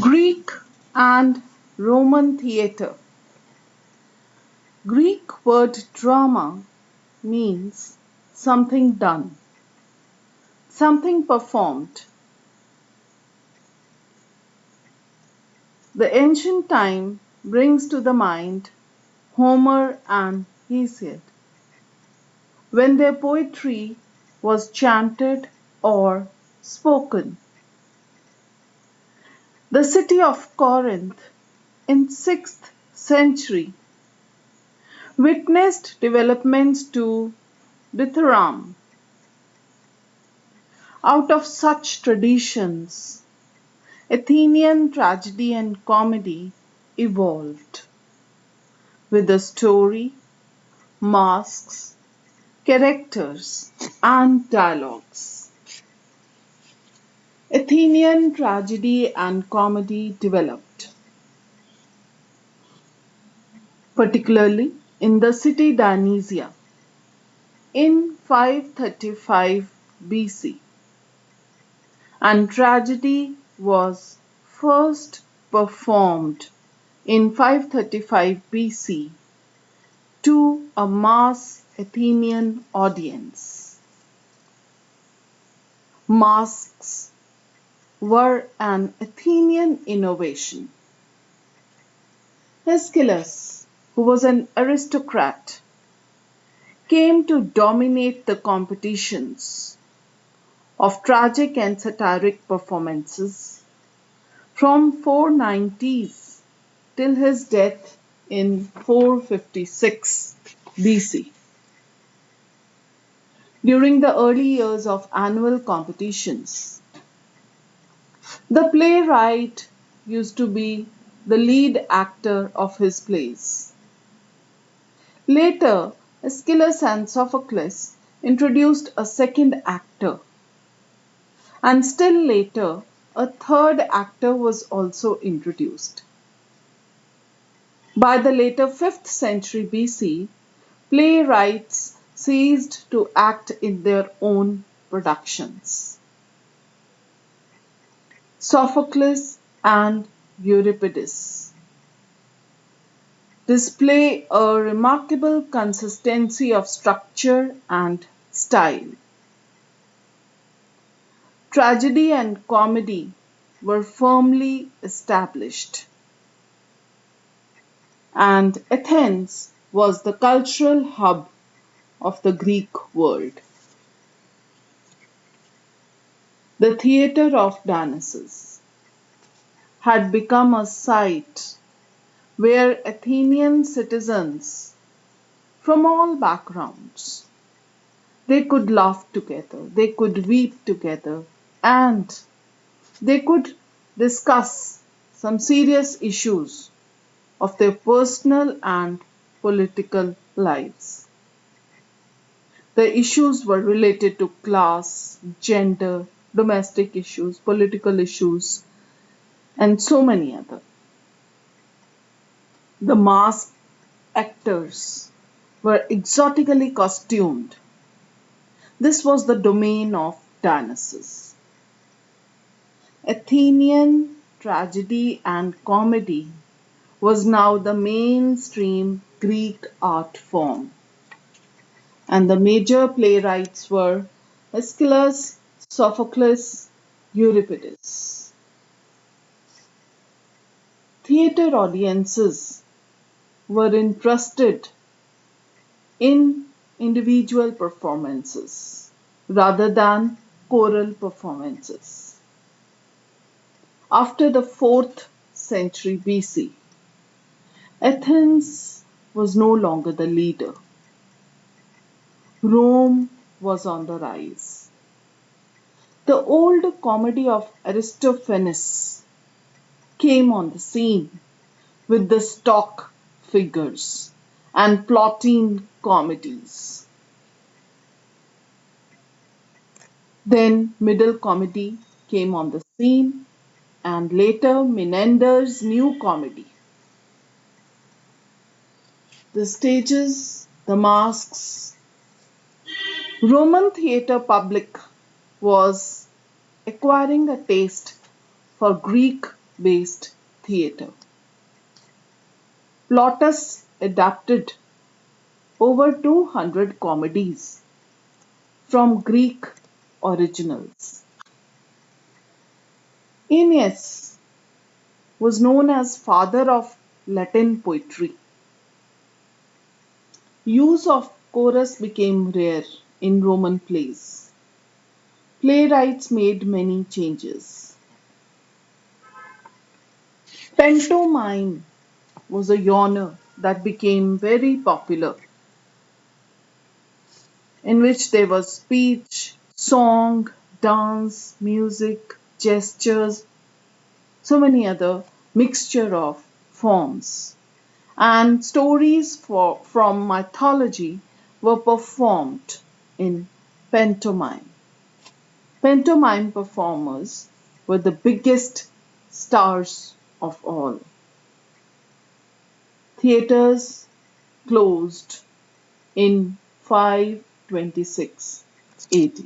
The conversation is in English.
Greek and Roman theatre. Greek word drama means something done, something performed. The ancient time brings to the mind Homer and Hesiod, when their poetry was chanted or spoken. The city of Corinth in 6th century witnessed developments to dithyramb. Out of such traditions, Athenian tragedy and comedy evolved with a story, masks, characters, and dialogues. Athenian tragedy and comedy developed, particularly in the city Dionysia in 535 BC, and tragedy was first performed in 535 BC to a mass Athenian audience. Masks were an Athenian innovation. Aeschylus, who was an aristocrat, came to dominate the competitions of tragic and satiric performances from 490s till his death in 456 BC. During the early years of annual competitions, the playwright used to be the lead actor of his plays. Later, Aeschylus and Sophocles introduced a second actor, and still later, a third actor was also introduced. By the later 5th century BC, playwrights ceased to act in their own productions. Sophocles and Euripides display a remarkable consistency of structure and style. Tragedy and comedy were firmly established, and Athens was the cultural hub of the Greek world. The theatre of Dionysus had become a site where Athenian citizens from all backgrounds they could laugh together, they could weep together, and they could discuss some serious issues of their personal and political lives. The issues were related to class, gender, domestic issues, political issues, and so many other. The masked actors were exotically costumed. This was the domain of Dionysus. Athenian tragedy and comedy was now the mainstream Greek art form, and the major playwrights were Aeschylus, Sophocles, Euripides. Theatre audiences were interested in individual performances rather than choral performances. After the 4th century BC, Athens was no longer the leader. Rome was on the rise. The old comedy of Aristophanes came on the scene with the stock figures and plotting comedies. Then Middle Comedy came on the scene, and later Menander's New Comedy. The stages, the masks, Roman theatre public was acquiring a taste for Greek based theatre. Plautus adapted over 200 comedies from Greek originals. Aeneas was known as father of Latin poetry. Use of chorus became rare in Roman plays. Playwrights made many changes. Pantomime was a genre that became very popular, in which there was speech, song, dance, music, gestures, so many other mixture of forms. And stories from mythology were performed in pantomime. Pantomime performers were the biggest stars of all. Theatres closed in 526 AD.